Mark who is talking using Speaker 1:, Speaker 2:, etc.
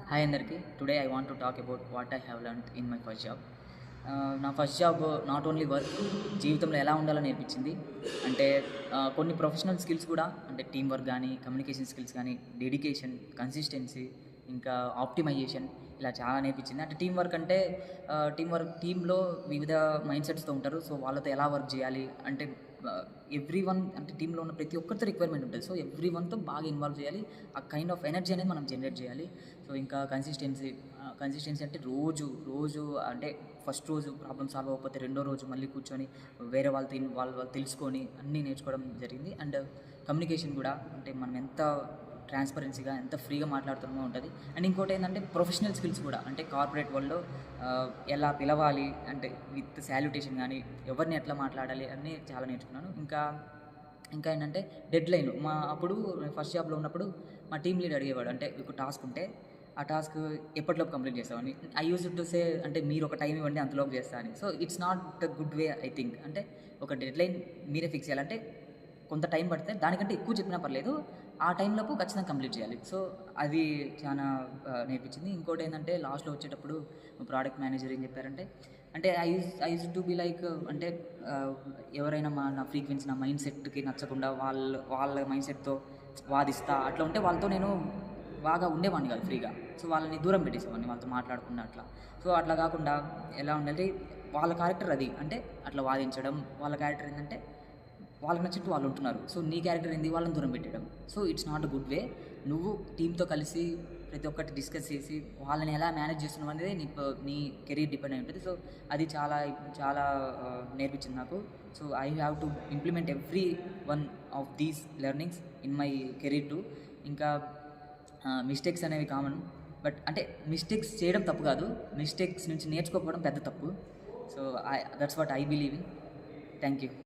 Speaker 1: Hi అందరికీ. Today I want to talk about what I have learned in my first job. నా first job not only work, జీవితంలో ఎలా ఉండాలో నేర్పించింది. అంటే కొన్ని ప్రొఫెషనల్ స్కిల్స్ కూడా, అంటే టీమ్ వర్క్ కానీ, కమ్యూనికేషన్ స్కిల్స్ కానీ, డెడికేషన్, కన్సిస్టెన్సీ, ఇంకా ఆప్టిమైజేషన్, ఇలా చాలా నేర్పించింది. అంటే టీంలో వివిధ మైండ్ సెట్స్తో ఉంటారు. సో వాళ్ళతో ఎలా వర్క్ చేయాలి అంటే ఎవ్రీ వన్, అంటే టీంలో ఉన్న ప్రతి ఒక్కరితో రిక్వైర్మెంట్ ఉంటుంది. సో ఎవ్రీ వన్తో బాగా ఇన్వాల్వ్ చేయాలి. ఆ కైండ్ ఆఫ్ ఎనర్జీ అనేది మనం జనరేట్ చేయాలి. సో ఇంకా కన్సిస్టెన్సీ అంటే రోజు అంటే ఫస్ట్ రోజు ప్రాబ్లమ్ సాల్వ్ అవ్వకపోతే రెండో రోజు మళ్ళీ కూర్చొని వేరే వాళ్ళు తెలుసుకొని అన్నీ నేర్చుకోవడం జరిగింది. అండ్ కమ్యూనికేషన్ కూడా, అంటే మనం ఎంత ట్రాన్స్పరెన్సీగా, ఎంత ఫ్రీగా మాట్లాడుతున్నామో ఉంటుంది. అండ్ ఇంకోటి ఏంటంటే ప్రొఫెషనల్ స్కిల్స్ కూడా, అంటే కార్పొరేట్ వరల్డ్లో ఎలా పిలవాలి, అంటే విత్ శాల్యుటేషన్ కానీ, ఎవరిని ఎట్లా మాట్లాడాలి అన్నీ చాలా నేర్చుకున్నాను. ఇంకా ఏంటంటే డెడ్ లైన్, అప్పుడు ఫస్ట్ జాబ్లో ఉన్నప్పుడు మా టీమ్ లీడ్ అడిగేవాడు, అంటే ఒక టాస్క్ ఉంటే ఆ టాస్క్ ఎప్పటిలోపు కంప్లీట్ చేస్తామని. ఐ యూజ్ టు సే, అంటే మీరు ఒక టైం ఇవ్వండి అంతలోపు చేస్తా అని. So it's not the good way I think. అంటే ఒక డెడ్ లైన్ మీరే ఫిక్స్ చేయాలంటే కొంత టైం పడితే దానికంటే ఎక్కువ చెప్పినా పర్లేదు, ఆ టైంలోపు ఖచ్చితంగా కంప్లీట్ చేయాలి. సో అది చాలా నేర్పించింది. ఇంకోటి ఏంటంటే లాస్ట్లో వచ్చేటప్పుడు ప్రోడక్ట్ మేనేజర్ ఏం చెప్పారంటే, అంటే I use to be like, అంటే ఎవరైనా నా ఫ్రీక్వెన్సీ, నా మైండ్ సెట్కి నచ్చకుండా వాళ్ళ మైండ్ సెట్తో వాదిస్తా అట్లా ఉంటే వాళ్ళతో నేను బాగా ఉండేవాడిని కాదు ఫ్రీగా. సో వాళ్ళని దూరం పెట్టేసేవాడిని, వాళ్ళతో మాట్లాడకుండా అట్లా. సో అట్లా కాకుండా ఎలా ఉండాలి, వాళ్ళ క్యారెక్టర్ అది, అంటే అట్లా వాదించడం. వాళ్ళ క్యారెక్టర్ ఏంటంటే వాళ్ళకి నచ్చినట్టు వాళ్ళు ఉంటున్నారు. సో నీ క్యారెక్టర్ ఏంది, వాళ్ళని దూరం పెట్టడం. So it's not a good way. నువ్వు టీంతో కలిసి ప్రతి ఒక్కటి డిస్కస్ చేసి వాళ్ళని ఎలా మేనేజ్ చేస్తున్నావు అనేది నీ కెరీర్ డిపెండ్ అయి ఉంటుంది. సో అది చాలా చాలా నేర్పించింది నాకు. So I have to implement every one of these learnings in my career to. ఇంకా మిస్టేక్స్ అనేవి కామన్, బట్ అంటే మిస్టేక్స్ చేయడం తప్పు కాదు, మిస్టేక్స్ నుంచి నేర్చుకోకపోవడం పెద్ద తప్పు. So that's what I believe in. Thank you.